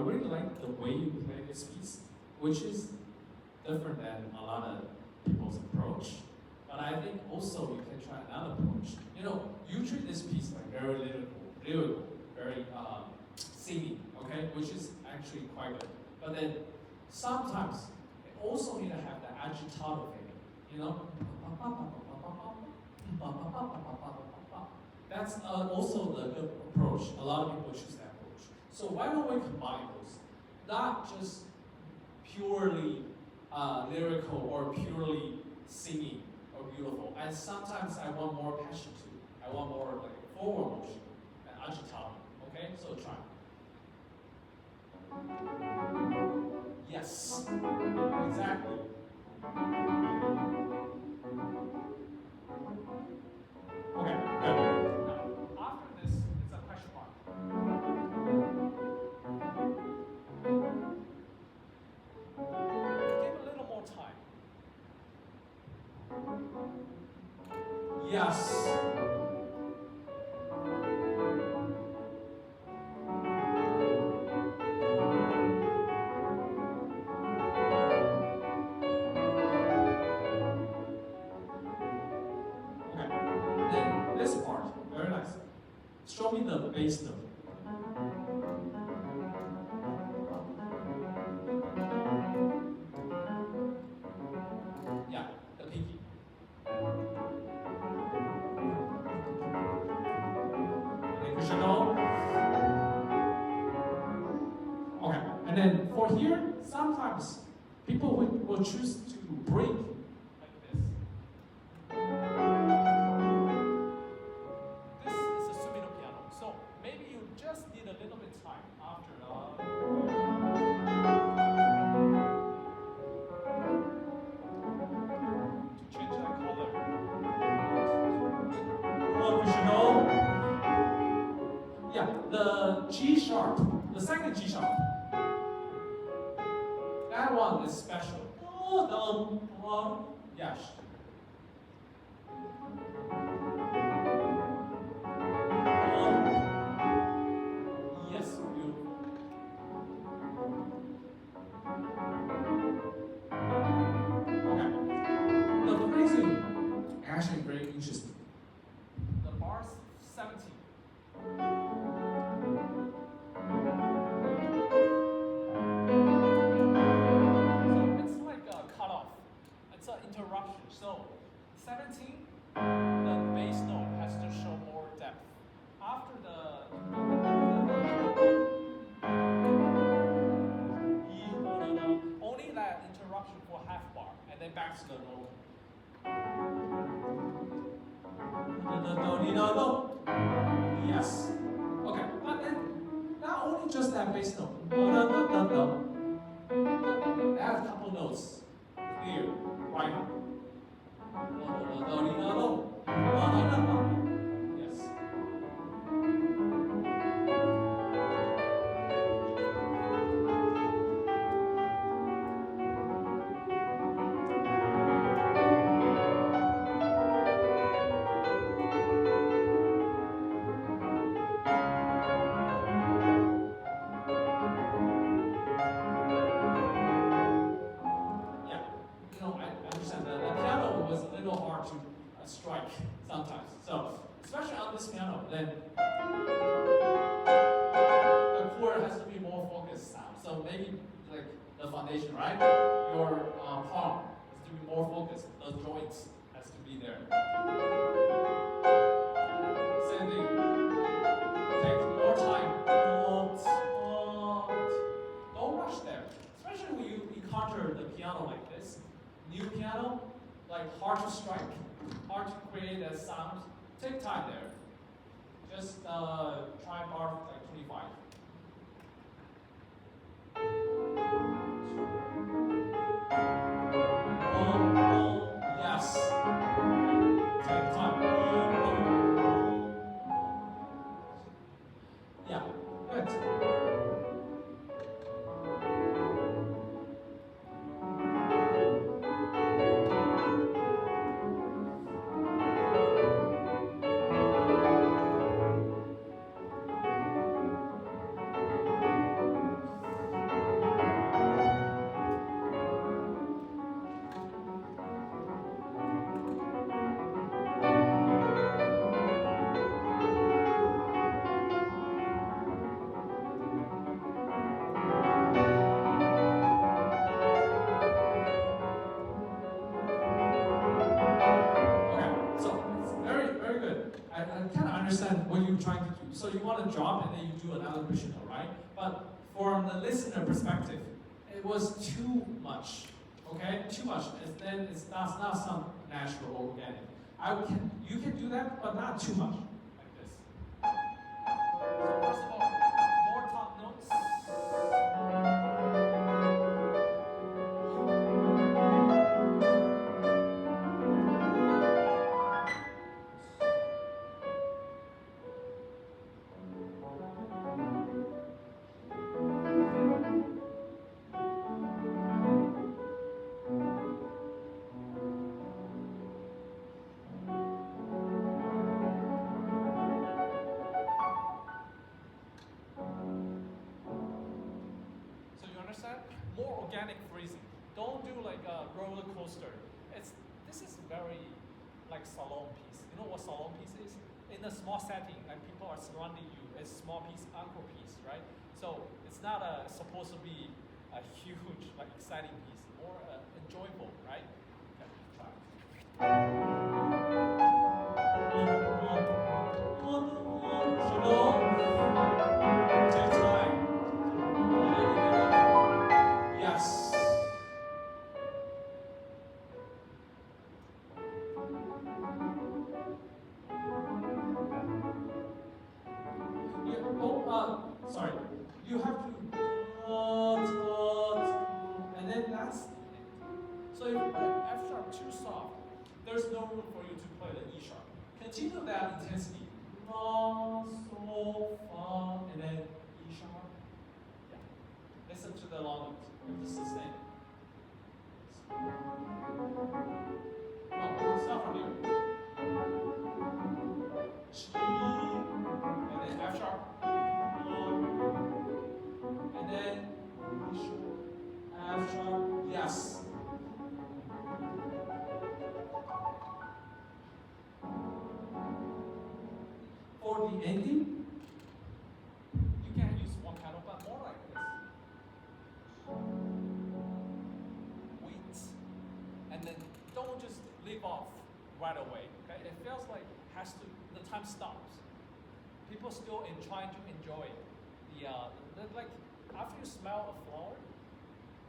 really like the way you play this piece, which is different than a lot of people's approach. But I think also you can try another approach. You treat this piece like very lyrical, very singing, okay, which is actually quite good. But then sometimes it also need to have the agitato thing, That's also the good approach. A lot of people choose that approach. So why don't we combine those? Not just purely lyrical or purely singing or beautiful. And sometimes I want more passion too. I want more like forward motion and agitato. Okay, so try. Yes, exactly. Okay, good. Now, after this, it's a question mark. Give a little more time. Yes. This part, very nice. Show me the bass note. Yeah, the pinky. Additional. Okay, and then for here, sometimes people will choose to break like this. This is a subito piano, so maybe you just need a little bit time after to change that color. Original. Yeah, the G sharp, the second G sharp. That one is special. Yes. Yes, beautiful. Okay. The phrasing actually very interesting. The bar 17. Interruption. So 17, the bass note has to show more depth. After only that interruption for half bar, and then back to the low. Yes. Okay. But then not only just that bass note. Add a couple notes. Clear. Right. Yes. Strike sometimes. So, especially on this piano, then the chord has to be more focused sound. So maybe like the foundation, right? Your palm has to be more focused. The joints has to be there. Same thing. Take more time. Don't rush there. Especially when you encounter the piano like this. New piano, like hard to strike. Hard to create that sound. Take time there. Just try bar like 25. Yes. Take time. Yeah, good. you want to drop and then you do another crescendo, right? But from the listener perspective, it was too much, okay? Too much, and then it does not sound natural or organic. You can do that, but not too much, like this. So first of all, more top notes. More organic phrasing. Don't do like a roller coaster. This is very like salon piece. You know what salon piece is? In a small setting, like people are surrounding you, it's small piece, encore piece, right? So it's not supposed to be a huge, like exciting piece, more enjoyable, right? Okay, try. Take time. Yes. Sorry. You have to and then that's it. So if you play F sharp too soft, there's no room for you to play the E sharp. Continue that intensity. La, sol, fa, and then E sharp. Yeah. Listen to the long notes. It's the same. Oh, start from here. G, and then F sharp. And then E sharp, F sharp. Yes. For the ending, you can use one pedal, but more like this. Wait, and then don't just leave off right away. Okay, it feels like the time stops. People still trying to enjoy like after you smell a flower,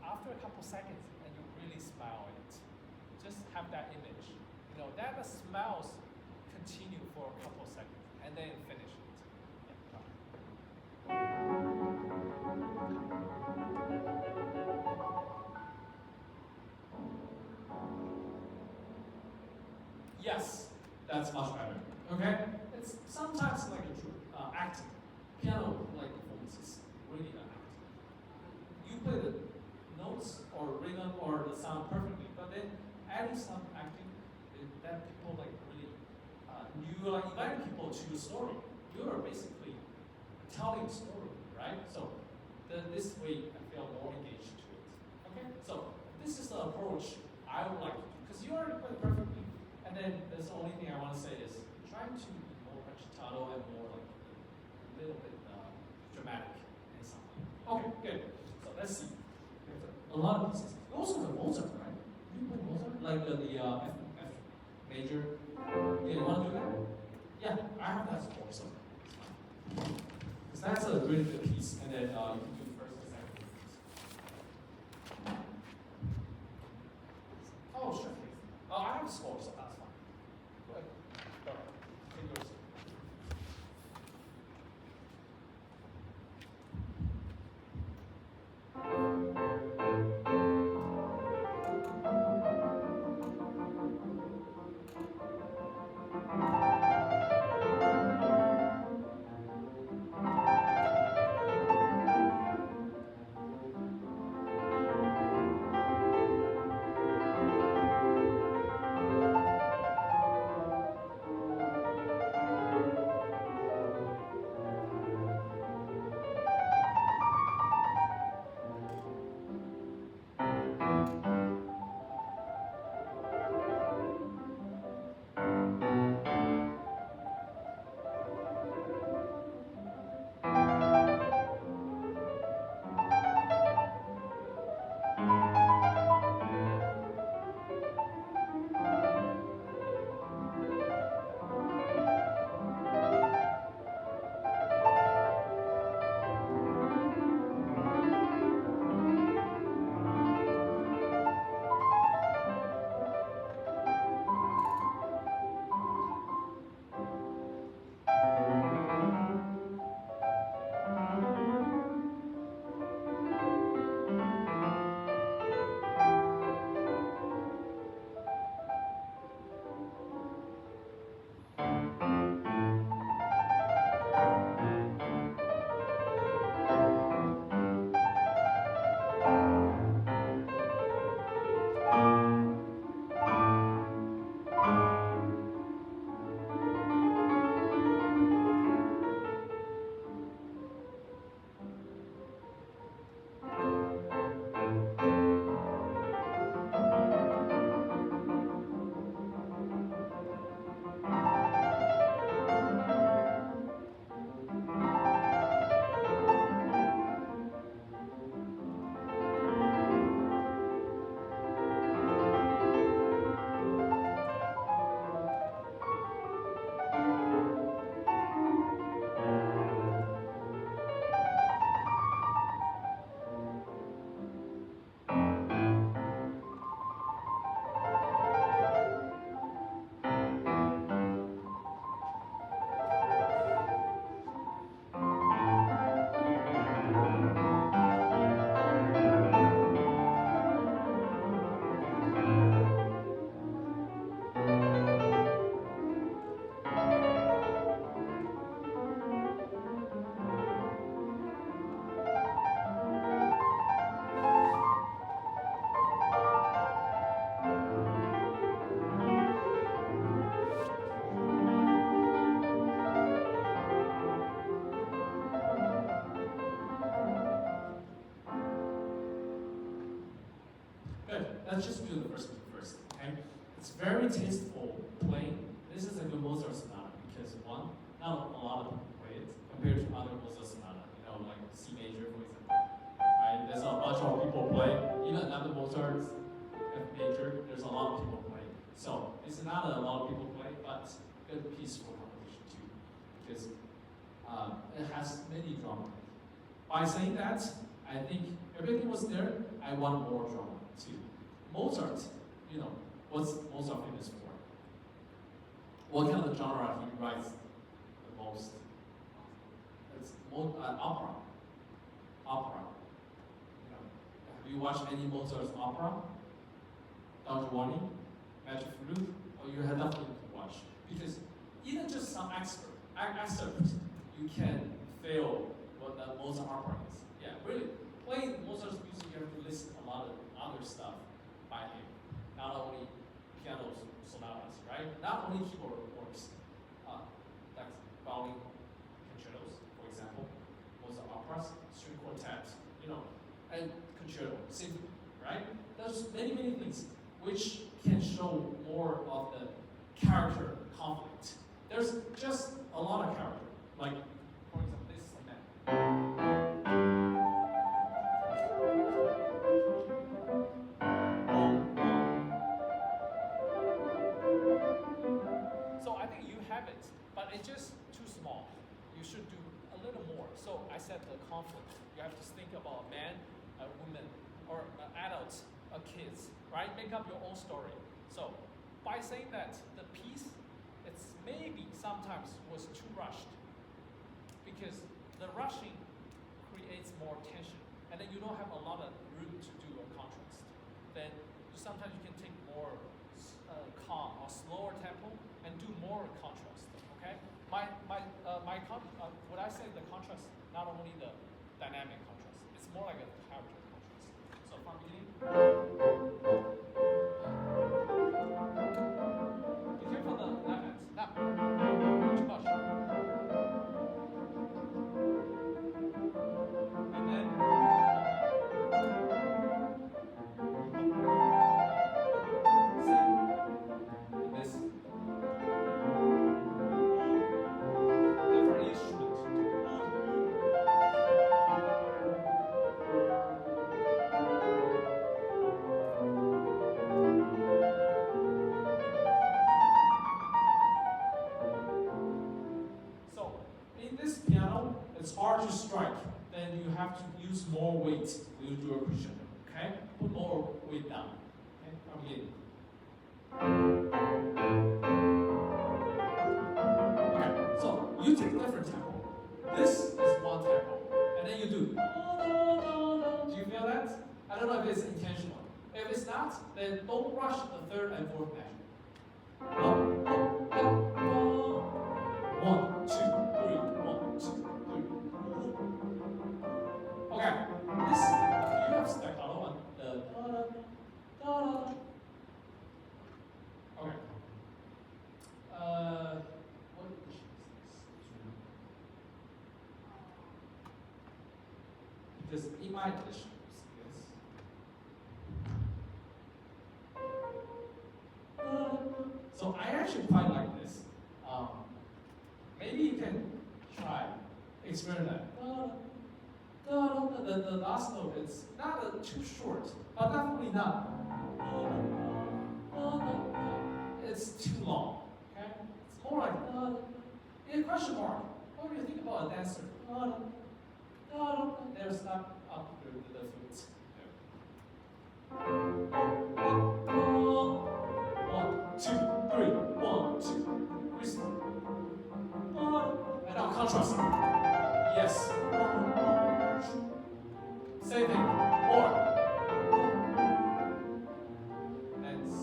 after a couple seconds, and you really smell it. Just have that image. You know that the smells continue for a couple seconds, and then finish it. Yes, that's much better. Okay, it's sometimes like acting, piano like performances, really acting. You play the notes or rhythm or the sound perfectly, but then adding some acting, that people like really, you are inviting people to the story. You are basically telling a story, right? So this way I feel more engaged to it. Okay, so this is the approach I would like to do because you already played perfectly. And then the only thing I want to say is try to be more recitato and more like a little bit dramatic and something. Okay, good. So let's see. A lot of pieces. Also the Mozart, right? You play Mozart? Like the F major. Yeah, you want to do that? Yeah, I have that score, so it's fine. Because that's a really good piece. And then you can do first and second piece. Oh, sure. I have a score, so that's fine. Go ahead. Go. Take yours. Good. Let's just do the first one first. Okay. It's very tasteful playing. This is a good Mozart sonata because one, not a lot of people play it compared to other Mozart sonata. You know, like C major, for example. Right? There's a bunch of people play. Even another Mozart F major. There's a lot of people play. So it's not a lot of people play, but good piece for competition too, because it has many drama. By saying that, I think everything was there. I want more drama too. Mozart, you know, what's Mozart famous for? What kind of genre he writes the most? It's opera. Opera. You know, have you watched any Mozart's opera? Don Giovanni, Magic Flute? Oh, you have definitely to watch because even just some excerpt, you can feel what the Mozart opera is. Yeah, really. Playing Mozart's music, you have to listen to a lot of other stuff by him. Not only piano sonatas, right? Not only keyboard works. That's violin concertos, for example. Mozart operas, string quartet, you know, and concerto, symphony, right? There's many things which can show more of the character conflict. There's just a lot of character. Like, for example, this is a man. So I think you have it, but it's just too small. You should do a little more. So I said the conflict. You have to think about a man, a woman, or adults, kids, right? Make up your own story. So by saying that, the piece, it's maybe sometimes was too rushed because the rushing creates more tension, and then you don't have a lot of room to do a contrast. Then sometimes you can take more calm or slower tempo and do more contrast. Okay, what I say the contrast, not only the dynamic contrast, it's more like a character contrast. So from beginning. Be careful the left hand. Now, too much. And then. This. Different instrument. So, in this piano, it's hard to strike. Then you have to use more weight when you do a crescendo. Okay? Put more weight down. Okay? From beginning. Okay, so you take different tempo. This is one tempo. And then you do. Do you feel that? I don't know if it's intentional. If it's not, then don't rush the third and fourth measure. 1, 2, 3, 1, 2, 3. Okay, this you have staccato on the da-da. Okay. What edition is this? Because in my edition, so I actually quite like this. Maybe you can try, experiment that. The last note is not too short, but definitely not. It's too long. Okay? It's more like a question mark. What do you think about a dancer? There's not up to the flute. One, two, three. 1, 2. And now contrast. Yes. Same thing. More. And C.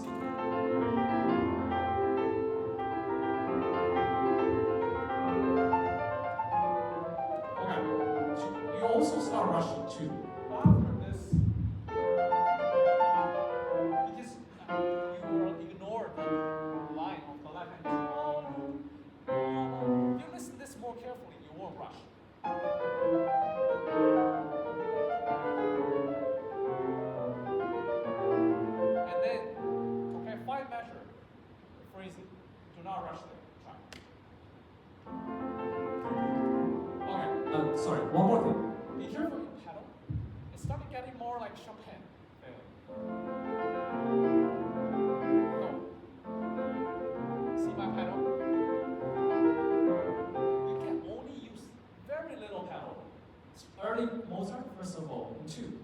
Okay. You also start rushing too. After this, because you will ignore the line of the left hand. If you listen this more carefully, you sorry, one more thing. Be careful in pedal. It started getting more like Chopin. No. See my pedal? You can only use very little pedal. It's early Mozart, first of all. And two,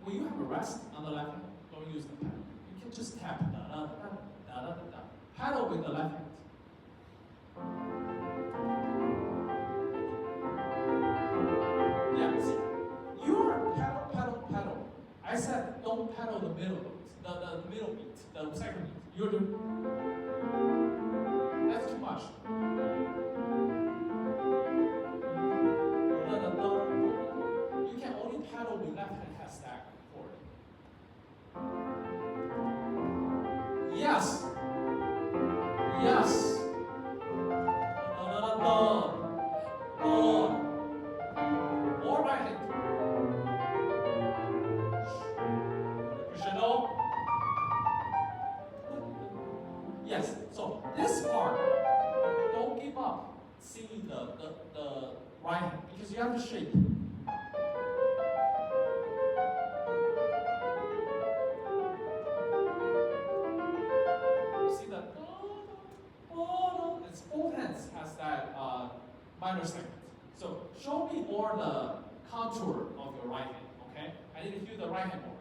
when you have a rest on the left hand, don't use the pedal. You can just tap da da da da da da da. Pedal with the left hand. Yeah, see, you're pedal, pedal, pedal. I said don't pedal the middle beat, the middle beat, the second beat. You're doing. That's too much. You can only pedal with left hand has that chord. Yes. Yes. Or right hand. Crescendo. Yes. So this part, don't give up singing the right hand because you have to shape. It's both hands has that minor segment. So show me more the contour of your right hand, okay? I need to hear the right hand more.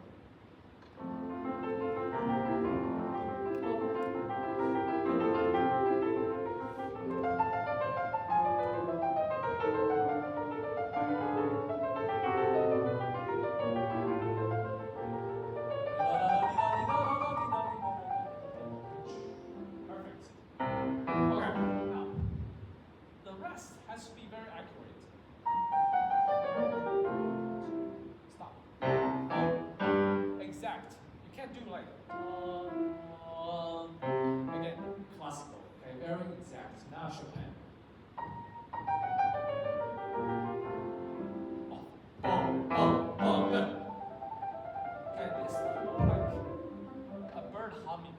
Has to be very accurate. Stop. Exact. You can't do like again, classical. Okay, very exact. Not Chopin. Good. Okay, this is more like a bird humming.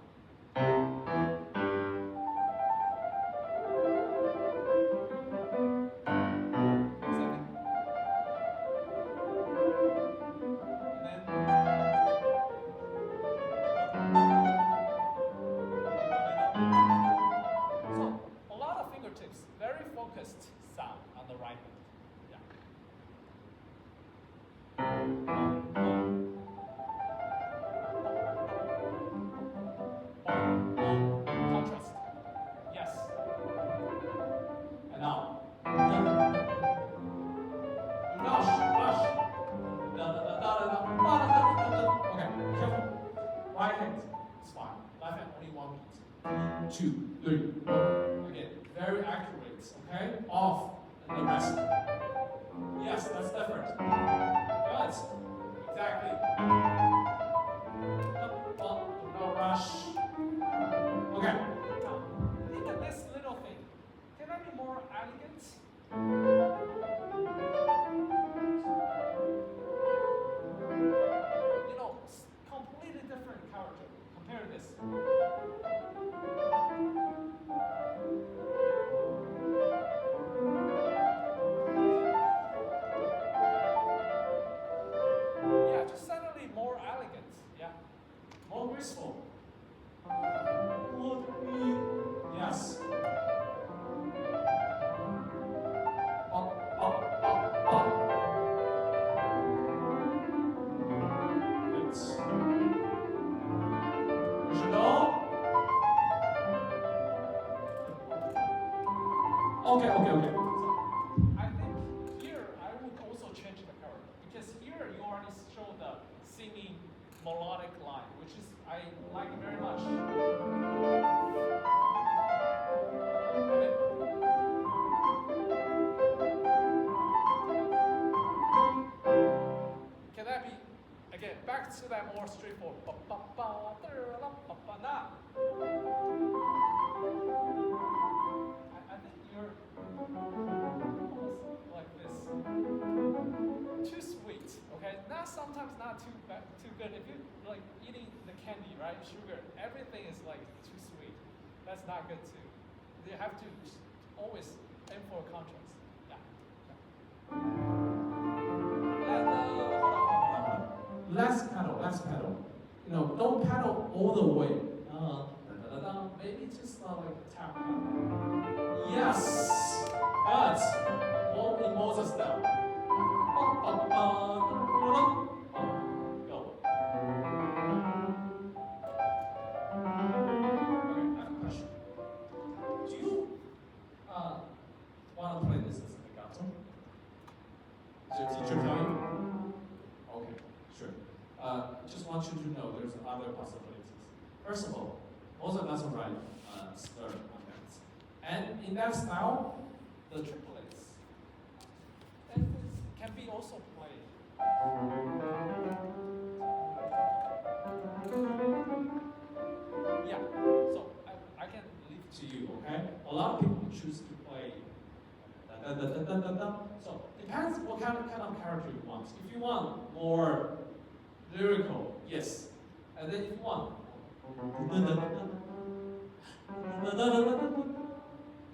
Very focused sound on the right hand. Yeah. Contrast. Yes. And now. Rush. Okay, careful. Right hand is fine. Left hand only one beat. 2, 3, 4. Again, very accurate. Okay, off and the rest. Yes, that's different. Good. Exactly. Do not rush. Okay. Now, think of this little thing. Can I be more elegant? You know, completely different character. Compare this. Suddenly more elegant, yeah, more graceful. Yes. Up. Good. Crescendo. Okay. So I think here I would also change the character because here you already show the singing melodic line, which is I like very much. Can that be again back to that more straightforward? I think you're almost like this. Too sweet, okay? Sometimes not too good. If you like eating the candy, right? Sugar, everything is like too sweet. That's not good too. You have to always aim for a contrast. Yeah. Less pedal. You know, don't pedal all the way. Maybe just like tap. Yes. Good. More Moses style. Go. Okay, I have a question. Do you want to play this as a legato? Is your teacher telling you? Okay, sure. Just want you to know there's other possibilities. First of all, Mozart doesn't write slur on that. And in that style, the triplets can be also played. Yeah, so I can leave it to you, okay? A lot of people choose to play da da da da da da. So depends what kind of character you want. If you want more lyrical, yes. And then if you want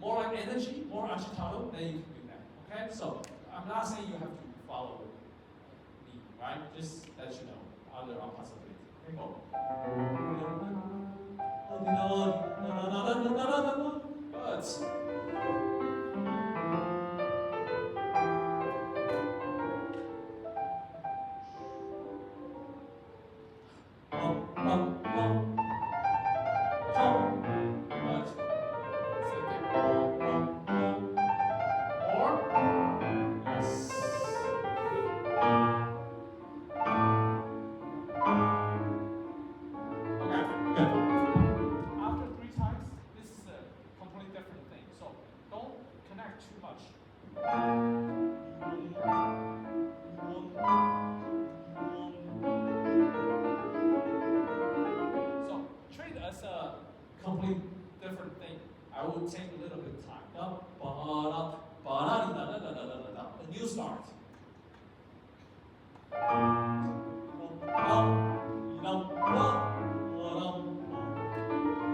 more like energy, more agitato, then you can do that. Okay? So I'm not saying you have to follow me, right? Just let you know other possibilities. Okay, go. Good. Complete different thing. I will take a little bit of time. A new start.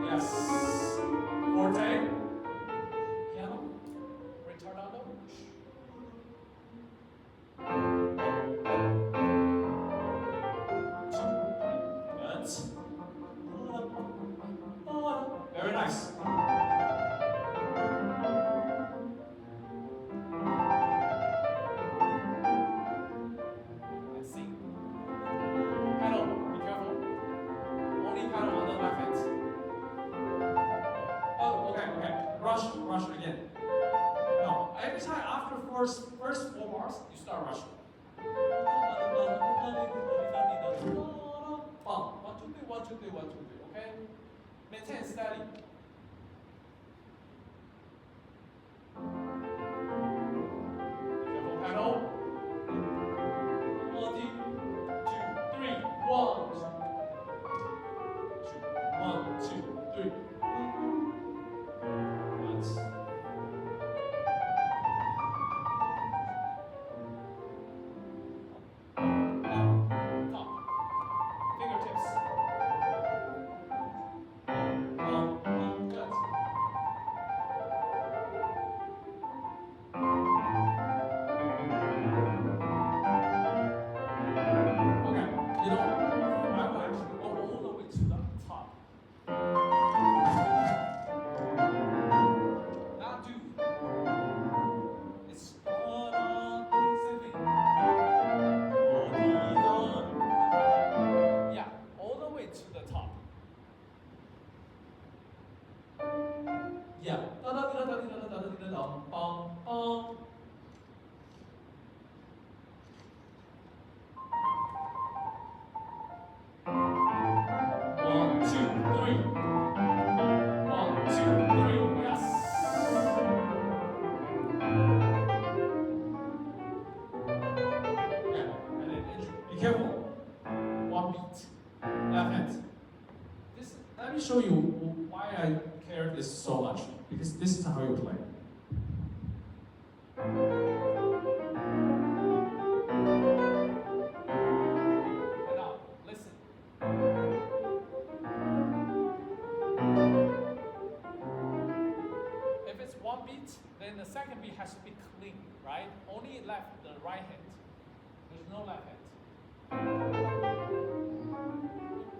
Yes. Forte. Piano. Retardado. Very nice. Let's see. Pedal, be careful. Only pedal on the left hand. Oh, okay. Rush again. No, every time after first 4 bars, you start rushing. 1, 2, 3, 1, 2, 3, okay? Maintain steady. Careful pedal. 1, 2, 3, 1, 2, 3. Once. Top. Fingertips. Good. Okay, you know, I will actually go all the way to the top. Now do. It's same thing. Yeah, all the way to the top. Yeah. One, two, three. 1, 2, 3. Yes. Okay. And then be careful. 1 beat. Left hand. Let me show you why I care this so much. Because this is how you play. And now, listen. If it's 1 beat, then then the second beat has to be clean, right? Only left the right hand. There's no left hand.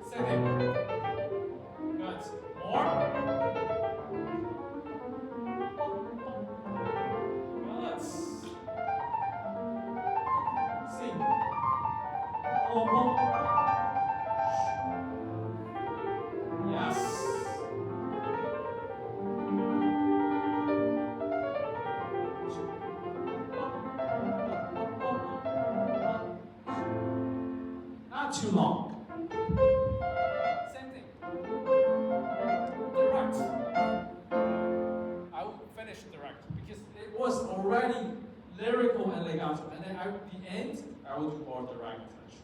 Second. Good. More. Well, let's sing. Yes. Not too long. Same thing. Direct. I will finish direct because it was already lyrical and legato, and then at the end I will do more direct touch.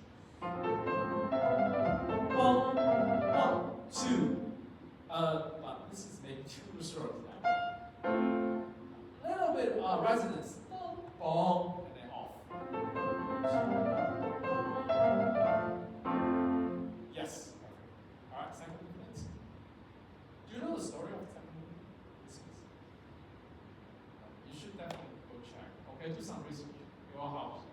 1, 2. But this is maybe too short. A little bit resonance. Boom, and then off. Yes. All right, second movement. Do you know the story of the second movement? You should definitely go check. Okay, do some research. It will help.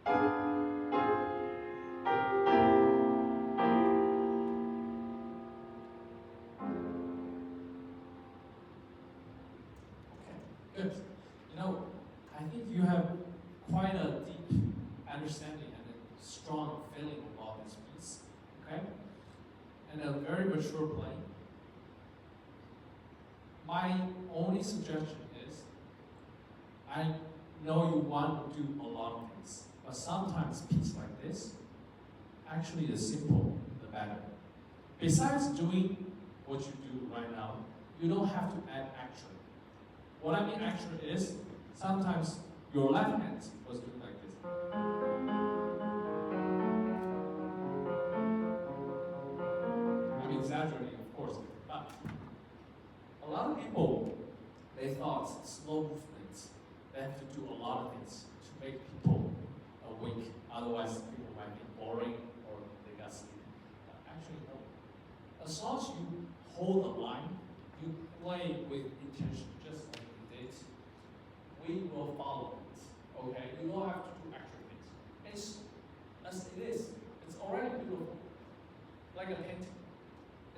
Okay, good. You know, I think you have quite a deep understanding and a strong feeling about this piece. Okay? And a very mature playing. My only suggestion is, I know you want to do a lot of things, but sometimes pieces like this, actually the simple, the better. Besides doing what you do right now, you don't have to add extra. What I mean extra is, sometimes your left hand was doing like this. I'm exaggerating, of course, but a lot of people, they thought slow movements, they have to do a lot of things to make people awake. Otherwise, people might be boring or they got sleepy. Actually, no. As long as you hold the line, you play with intention, just like we did, we will follow it. Okay? You don't have to do extra things. It's as it is. It's already beautiful. Like a painting.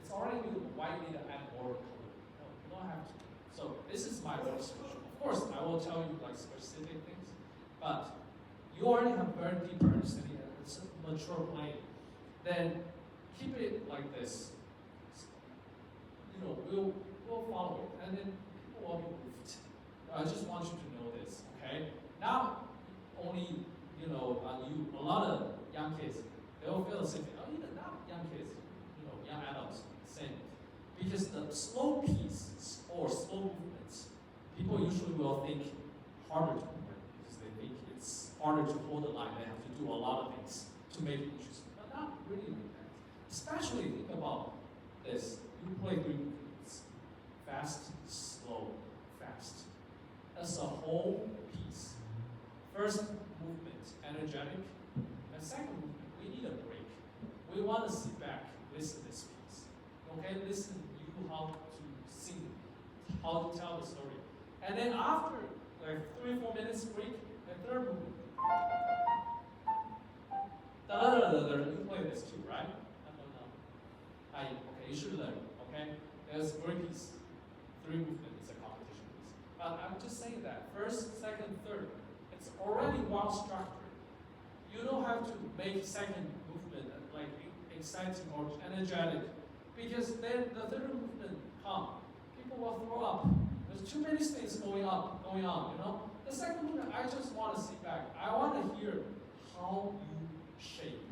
It's already beautiful. Why you need to add more color? No, you don't have to. So this is my solution. Of course, I will tell you like specific things, but you already have very deep understanding and it's a mature plane. Then keep it like this. You know, we'll follow it, and then people will be moved. I just want you to know this, okay? Not only, you know, a lot of young kids, they'll feel the same thing. Oh, even not young kids, you know, young adults, same. Because the slow pieces or slow movements, people usually will think harder to move because they think it's harder to hold the line. They have to do a lot of things to make it interesting, but not really like that. Especially think about this. You play 3 movements. Fast, slow, fast. As a whole piece. First movement, energetic. And second movement, we need a break. We want to sit back, listen to this piece. Okay, listen you how to sing, how to tell the story. And then after like 3-4 minutes break, the third movement. You play this too, right? No. Okay, you should learn. Okay? There's 3 pieces. 3 movement is a competition piece. But I'm just saying that first, second, third, it's already well structured. You don't have to make second movement like exciting or energetic, because then the third movement come. People will throw up. There's too many things going on, you know? The second movement, I just want to sit back. I want to hear how you shape,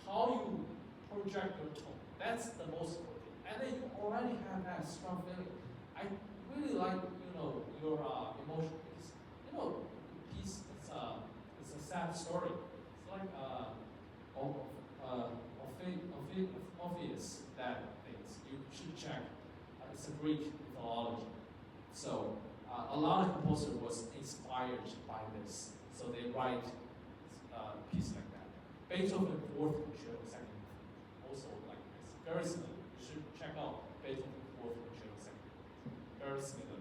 how you project your tone. That's the most important thing. And then you already have that strong feeling. I really like, you know, your emotion piece. You know, piece, it's a sad story. It's like Orpheus, that things. You should check. It's a Greek mythology. So a lot of composers was inspired by this. So they write a piece like that. Beethoven 4th Concerto, 2nd, also like this. Very similar. You should check out Beethoven 4th Concerto, 2nd. Very similar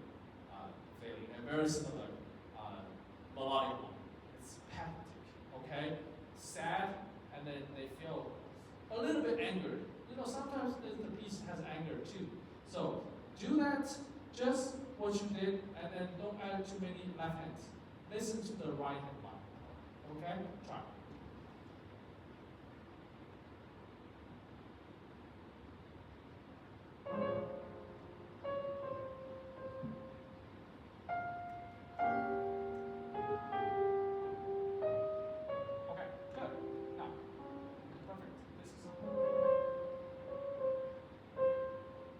feeling and very similar melodic line. It's pathetic, okay? Sad, and then they feel a little bit angered. You know, sometimes the piece has anger too. So do that, just what you did, and then don't add too many left hands. Listen to the right hand line. Okay? Try. Okay, good. Now, perfect. This is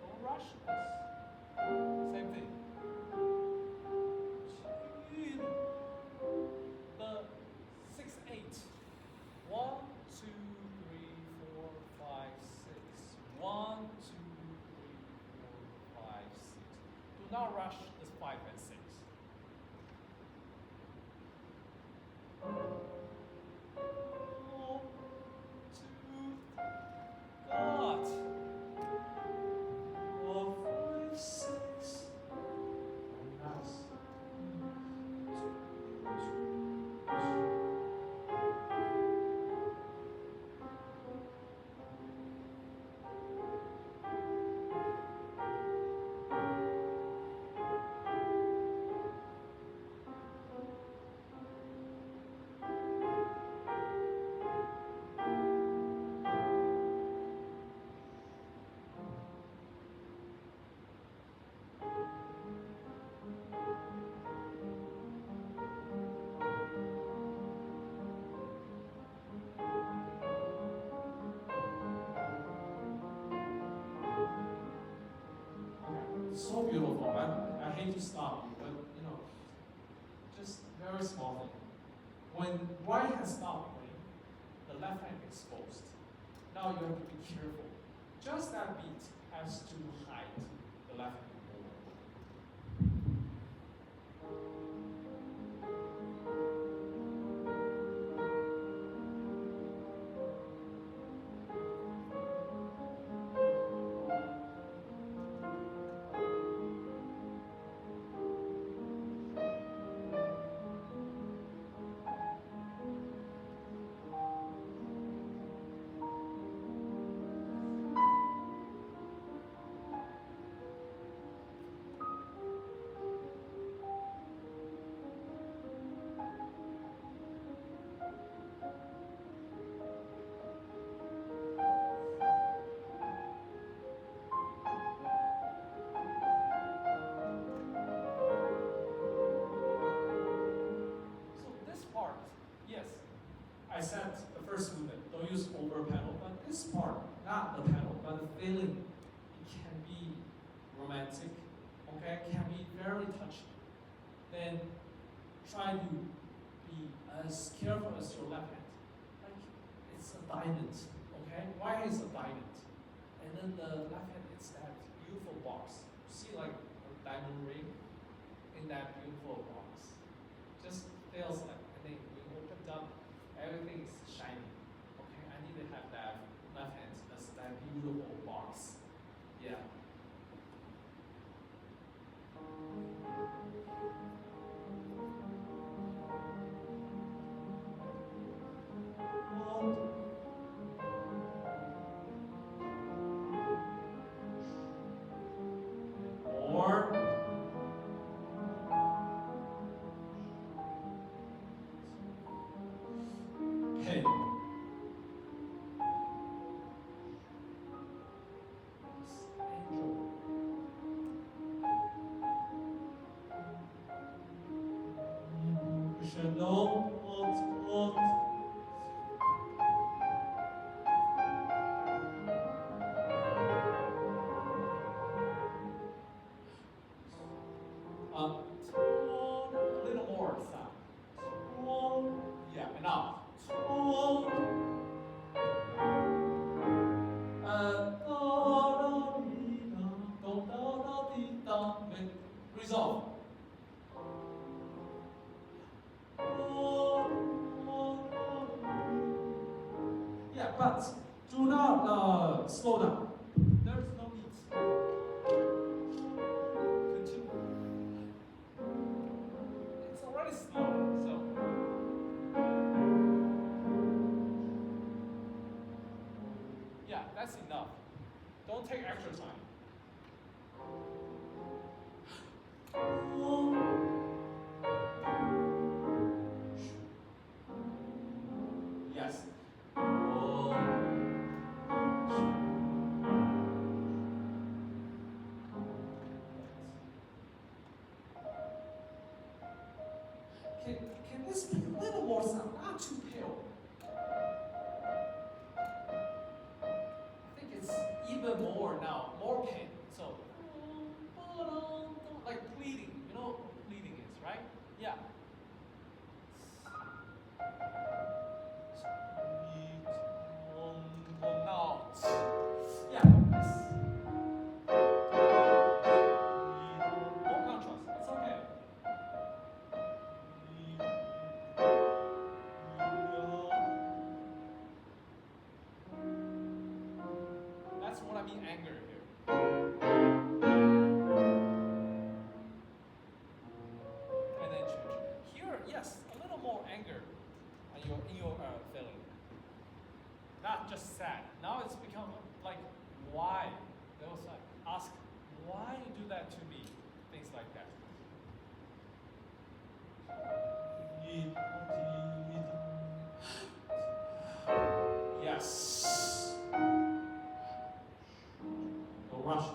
don't rush this. Same thing. The 6/8 so beautiful. I hate to stop you, but you know, just very small thing. When right hand stopped playing, the left hand exposed. Now you have to be careful. Just that beat has to hide the left hand more. I said the first movement, don't use over pedal, but this part, not the pedal, but the feeling, it can be romantic, okay? It can be very touching. Then try to be as careful as your left hand. Like it's a diamond, okay? Right hand is a diamond. And then the left hand, it's that beautiful box. See like a diamond ring in that beautiful box. Just feels like, I think we opened up, everything is shiny. Okay, I need to have that left hand as that beautiful box. Yeah. Or hey. Crescendo. A little more sound. Yeah, enough. Resolve. Yeah, but do not slow down. There is no need. Continue. It's already slow, so. Yeah, that's enough. Don't take extra time. Yes. Can this be a little more sound? Not too pale. I think it's even more now, more pain. So, like pleading. You know what pleading is, right? Yeah. Now. Yeah. Yes. More contrast. It's okay. That's what I mean, anger here. And then change. Here, yes, a little more anger in your feeling. Not just sad. Now it's become like, why? They also ask, why you do that to me? Things like that. Yes. No rush.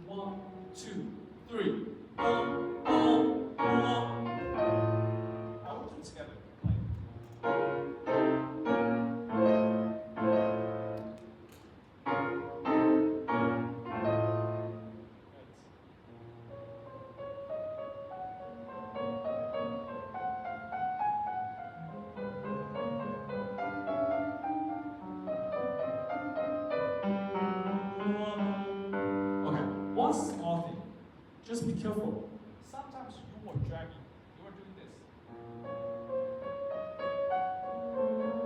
1, 2, 3. I will do it together. be careful. Sometimes you were dragging, you were doing this.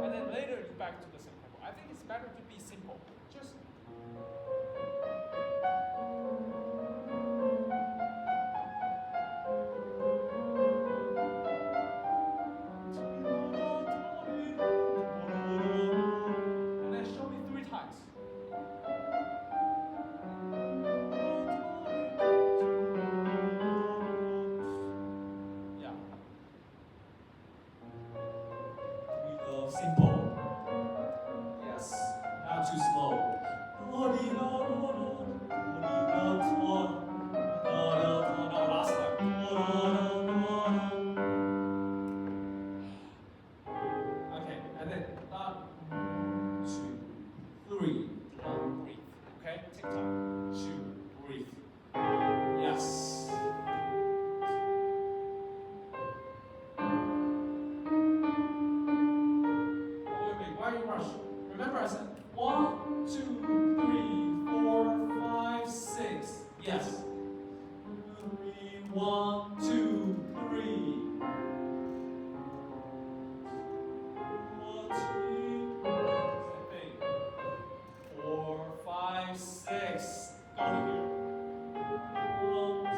And then later you back to the same tempo. I think it's better to be simple. Just and then show me 3 times. Yeah. Simple. Yes. Not too slow. Now last time. Okay, and then 1, 2, 3. 1, breathe. Okay, take time. 2, breathe. Yes. Wait, why you rush? Remember I said 1, 2, 3, 4, 5, 6. Yes. 1, 2, 3. 4, 5, 6. Go to here. 1, 2.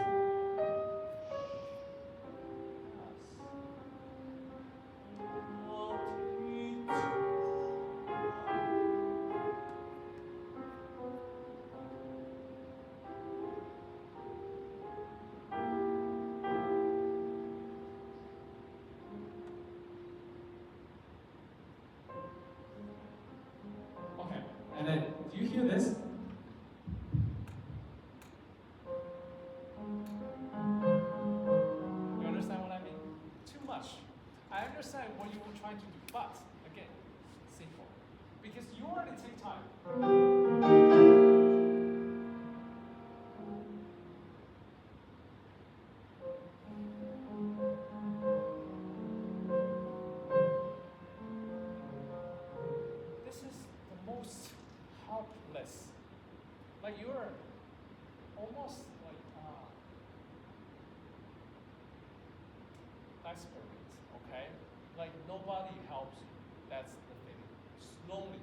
Okay, and then do you hear this? You understand what I mean? Too much. I understand what you were trying to do, but again, simple. Because you already take time. This is the most helpless. Like you're almost like desperate, okay? Like nobody helps you. That's the thing. Slowly,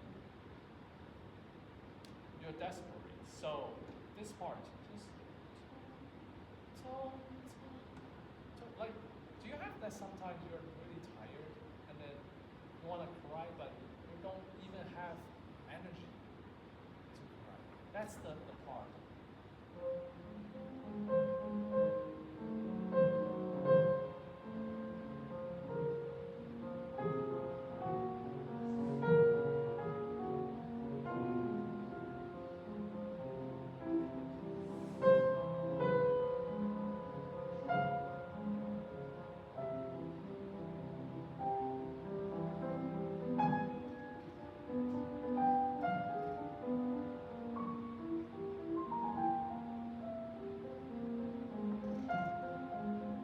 you're desperate. So this part, just like, do you have that sometimes you're really tired and then you want to cry, but you don't even have energy to cry? That's the part.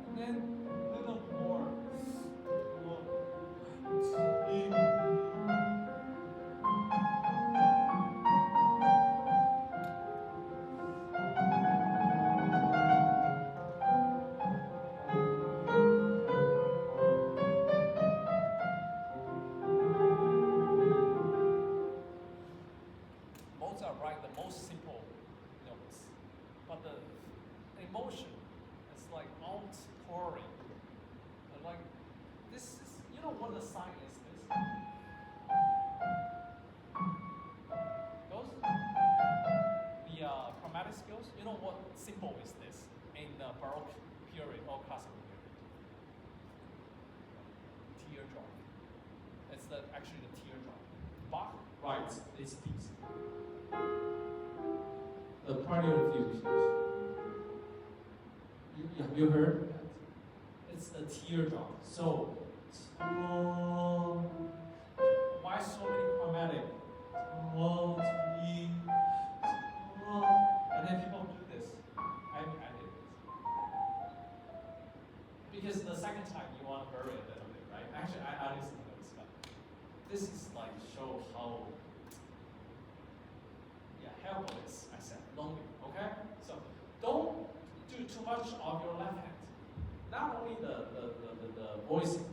And then a little more. Modes are right, the most simple notes. But the emotion is like outpouring. Like this is, you know what the sign is this? Those? The chromatic scales, you know what symbol is this in the Baroque period or classical period? Teardrop. It's actually the teardrop. Bach writes this piece. The party of fusions. Have you heard that? It's the teardrop. So, why so many chromatic? And then people do this. I did this. Because the second time you want to vary a little bit, right? Actually, I added some notes, but this is like show how helpless, I said, lonely, okay? So don't do too much of your left hand. Not only the voicing,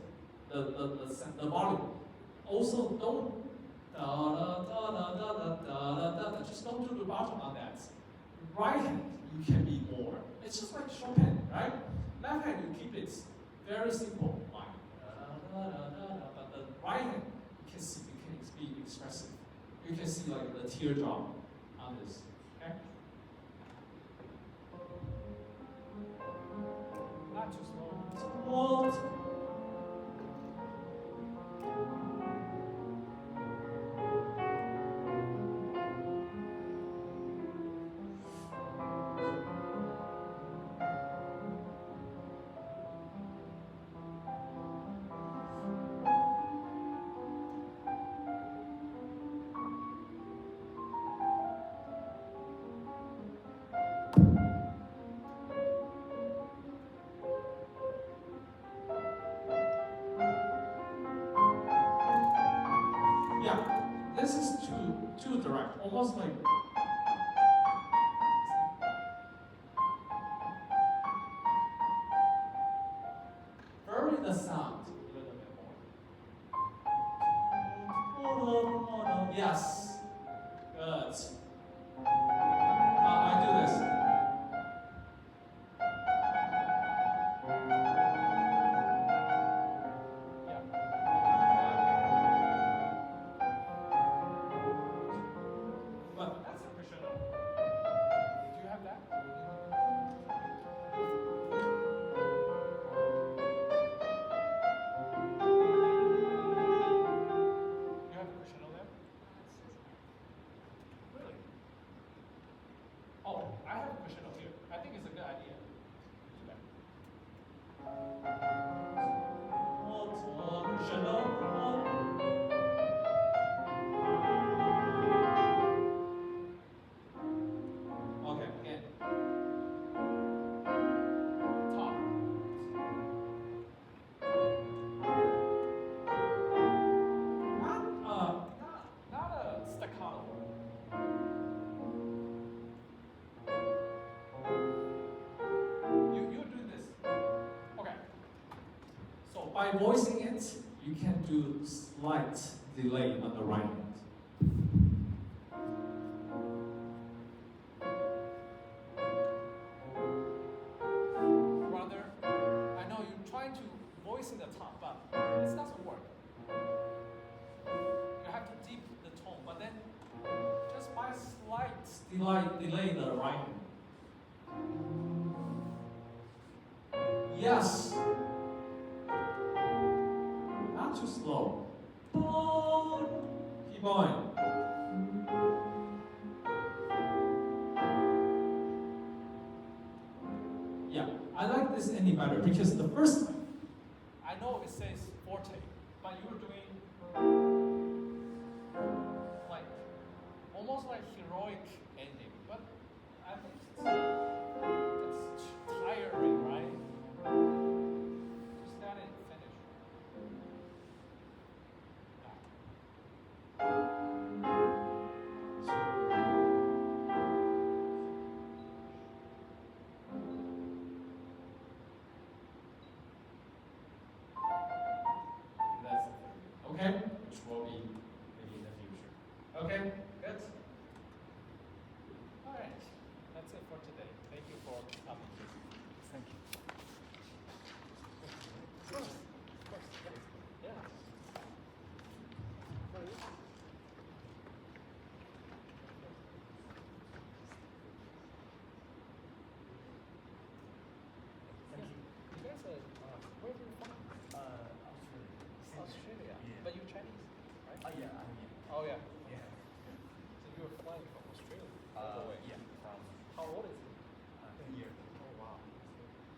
the volume. Also don't just don't do the bottom on that. Right hand, you can be more. It's just like Chopin, right? Left hand, you keep it very simple, like but the right hand, you can see, you can be expressive. You can see like the teardrop on this. Okay? Not too slow. Small. This is too direct, almost like vary the sound a little bit more. Yes, good. I do this. By voicing it, you can do slight delay on the right hand. Brother, I know you're trying to voice in the top, but it doesn't work. You have to deep the tone, but then just by slight delay the right hand. Yes. Too slow. Keep going. Yeah, I like this any better because the first time, I know it says forte, but you're doing like almost like heroic ending, but I think it's tiring, right? Just start and finish. Okay, which will be maybe in the future. Okay, good. All right, that's it for today. Thank you for coming. Thank you. Of course. Yeah. Thank you. You guys are, where are you from? Australia. Yeah. But you're Chinese, right? Yeah, I'm here. Oh, yeah. Yeah. So you were flying from Australia? Yeah, from How old is he? a year. Oh, wow.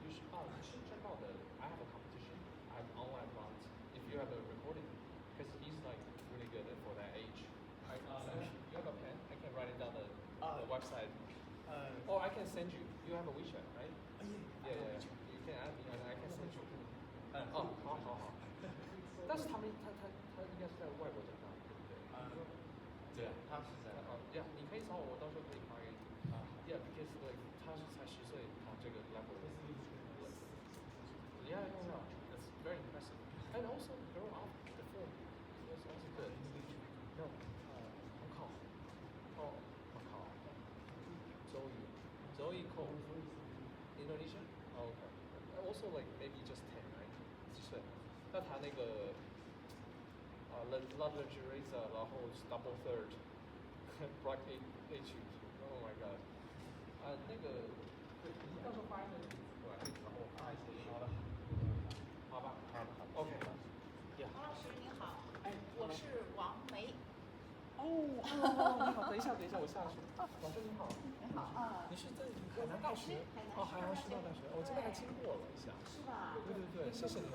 You should check out I have a competition. I have online round. If you have a recording, because he's like really good for that age. You have a pen? I can write it down the website. Or I can send you. You have a WeChat, right? Yeah. You can add me and I can send you. 好。但是他应该是在外国长大，对不对？对，他是在。Yeah，你可以找我，我到时候可以发给你。Yeah，because like 他是才10岁，他这个 level. Yeah, that's very impressive. And also grow up before was also good. No, Hong Kong. Oh, Macau. Zoe Cole. Indonesia? Oh, okay. Also like maybe just 10, right? 10岁。那他那个luggage razor，然后 double third， black H， oh my god， 那个，对，你到时候发一个名字过来，然后发一些。好的。好吧，好，OK。王老师您好，我是王梅。你好，等一下，我下去。老师你好。你好啊。你是在海南大学？哦，海南师范大学。我这边还经过了一下。是吧？对，谢谢您。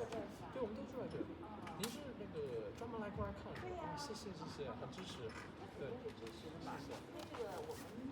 对，我们都住在这里。您是那个专门来过来看？对呀。谢谢，很支持。对，都是支持的嘛。因为这个我们